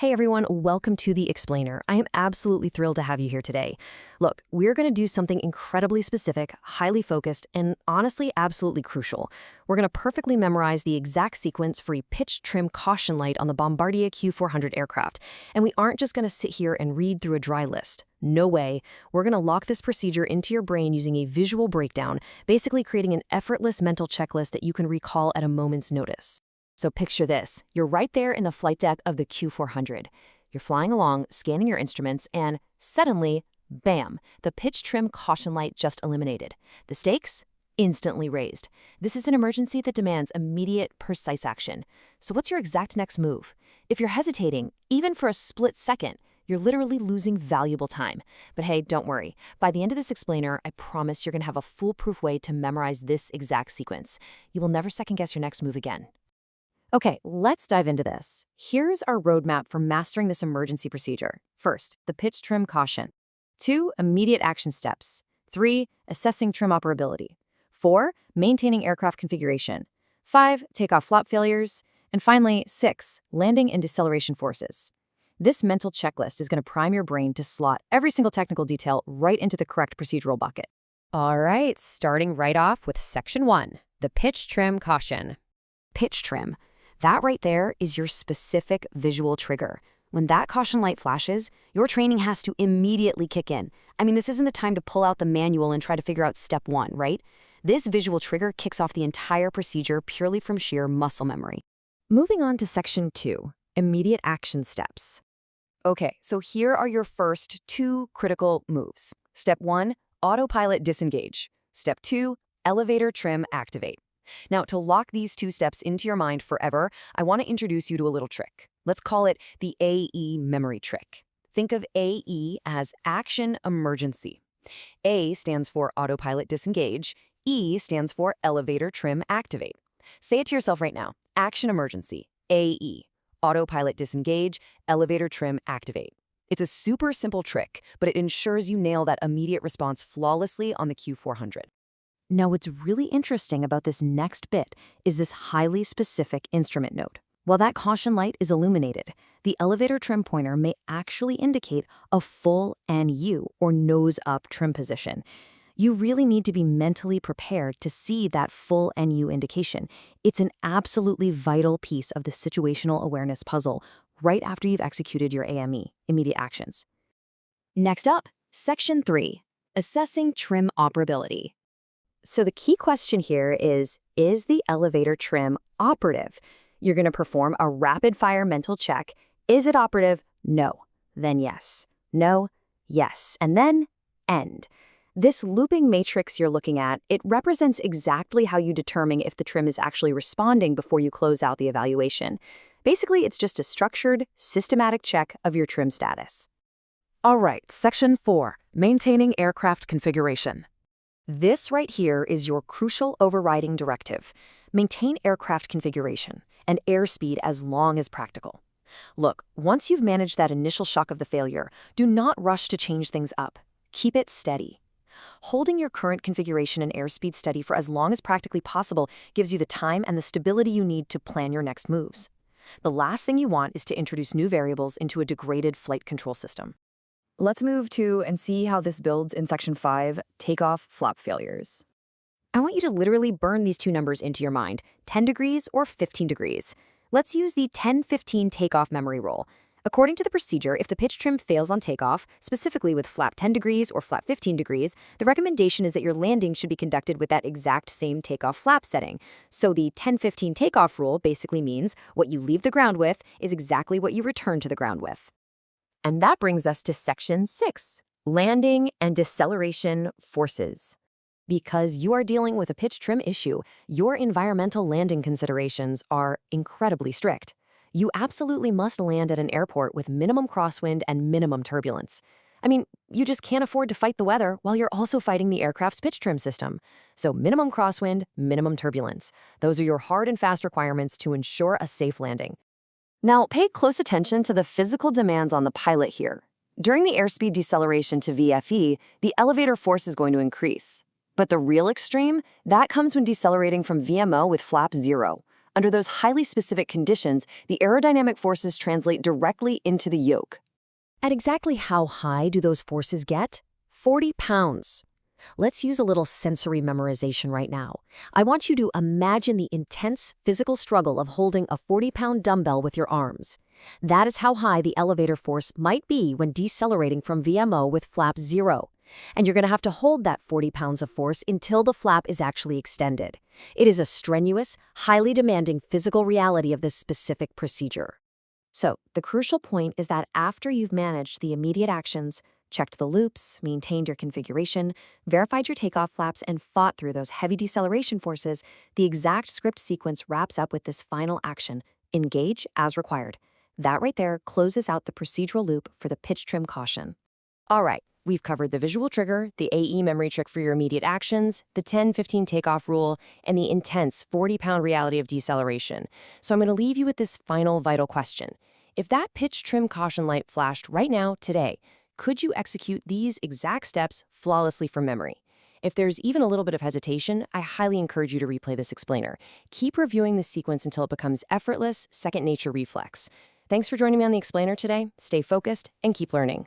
Hey everyone, welcome to The Explainer. I am absolutely thrilled to have you here today. Look, we're going to do something incredibly specific, highly focused, and honestly absolutely crucial. We're going to perfectly memorize the exact sequence for a pitch trim caution light on the Bombardier Q400 aircraft. And we aren't just going to sit here and read through a dry list. No way. We're going to lock this procedure into your brain using a visual breakdown, basically creating an effortless mental checklist that you can recall at a moment's notice. So picture this. You're right there in the flight deck of the Q400. You're flying along, scanning your instruments, and suddenly, bam, the pitch trim caution light just eliminated. The stakes? Instantly raised. This is an emergency that demands immediate, precise action. So what's your exact next move? If you're hesitating, even for a split second, you're literally losing valuable time. But hey, don't worry. By the end of this explainer, I promise you're going to have a foolproof way to memorize this exact sequence. You will never second-guess your next move again. Okay, let's dive into this. Here's our roadmap for mastering this emergency procedure. First, the pitch trim caution. 2, immediate action steps. 3, assessing trim operability. 4, maintaining aircraft configuration. 5, takeoff flap failures. And finally, 6, landing and deceleration forces. This mental checklist is going to prime your brain to slot every single technical detail right into the correct procedural bucket. All right, starting right off with Section 1, the pitch trim caution. Pitch trim. That right there is your specific visual trigger. When that caution light flashes, your training has to immediately kick in. I mean, this isn't the time to pull out the manual and try to figure out step 1, right? This visual trigger kicks off the entire procedure purely from sheer muscle memory. Moving on to Section 2, immediate action steps. Okay, so here are your first 2 critical moves. Step 1, autopilot disengage. Step 2, elevator trim activate. Now, to lock these 2 steps into your mind forever, I want to introduce you to a little trick. Let's call it the AE memory trick. Think of AE as action emergency. A stands for autopilot disengage. E stands for elevator trim activate. Say it to yourself right now. Action emergency, AE. Autopilot disengage, elevator trim activate. It's a super simple trick, but it ensures you nail that immediate response flawlessly on the Q400. Now, what's really interesting about this next bit is this highly specific instrument node. While that caution light is illuminated, the elevator trim pointer may actually indicate a full NU, or nose-up trim position. You really need to be mentally prepared to see that full NU indication. It's an absolutely vital piece of the situational awareness puzzle right after you've executed your AME, immediate actions. Next up, Section 3, assessing trim operability. So the key question here is the elevator trim operative? You're going to perform a rapid-fire mental check. Is it operative? No. Then yes. No. Yes. And then end. This looping matrix you're looking at, it represents exactly how you determine if the trim is actually responding before you close out the evaluation. Basically, it's just a structured, systematic check of your trim status. All right, Section 4, maintaining aircraft configuration. This right here is your crucial overriding directive. Maintain aircraft configuration and airspeed as long as practical. Look, once you've managed that initial shock of the failure, do not rush to change things up. Keep it steady. Holding your current configuration and airspeed steady for as long as practically possible gives you the time and the stability you need to plan your next moves. The last thing you want is to introduce new variables into a degraded flight control system. Let's move to and see how this builds in Section 5, takeoff flap failures. I want you to literally burn these 2 numbers into your mind, 10 degrees or 15 degrees. Let's use the 10-15 takeoff memory roll. According to the procedure, if the pitch trim fails on takeoff, specifically with flap 10 degrees or flap 15 degrees, the recommendation is that your landing should be conducted with that exact same takeoff flap setting. So the 10-15 takeoff rule basically means what you leave the ground with is exactly what you return to the ground with. And that brings us to Section 6, landing and deceleration forces. Because you are dealing with a pitch trim issue, your environmental landing considerations are incredibly strict. You absolutely must land at an airport with minimum crosswind and minimum turbulence. I mean, you just can't afford to fight the weather while you're also fighting the aircraft's pitch trim system. So minimum crosswind, minimum turbulence. Those are your hard and fast requirements to ensure a safe landing. Now, pay close attention to the physical demands on the pilot here. During the airspeed deceleration to VFE, the elevator force is going to increase. But the real extreme, that comes when decelerating from VMO with flap 0. Under those highly specific conditions, the aerodynamic forces translate directly into the yoke. At exactly how high do those forces get? 40 pounds. Let's use a little sensory memorization right now. I want you to imagine the intense physical struggle of holding a 40-pound dumbbell with your arms. That is how high the elevator force might be when decelerating from VMO with flap 0. And you're going to have to hold that 40 pounds of force until the flap is actually extended. It is a strenuous, highly demanding physical reality of this specific procedure. So, the crucial point is that after you've managed the immediate actions, checked the loops, maintained your configuration, verified your takeoff flaps, and fought through those heavy deceleration forces, the exact script sequence wraps up with this final action: engage as required. That right there closes out the procedural loop for the pitch trim caution. All right, we've covered the visual trigger, the AE memory trick for your immediate actions, the 10-15 takeoff rule, and the intense 40-pound reality of deceleration. So I'm going to leave you with this final vital question. If that pitch trim caution light flashed right now, today, could you execute these exact steps flawlessly from memory? If there's even a little bit of hesitation, I highly encourage you to replay this explainer. Keep reviewing the sequence until it becomes effortless, second nature reflex. Thanks for joining me on the explainer today. Stay focused and keep learning.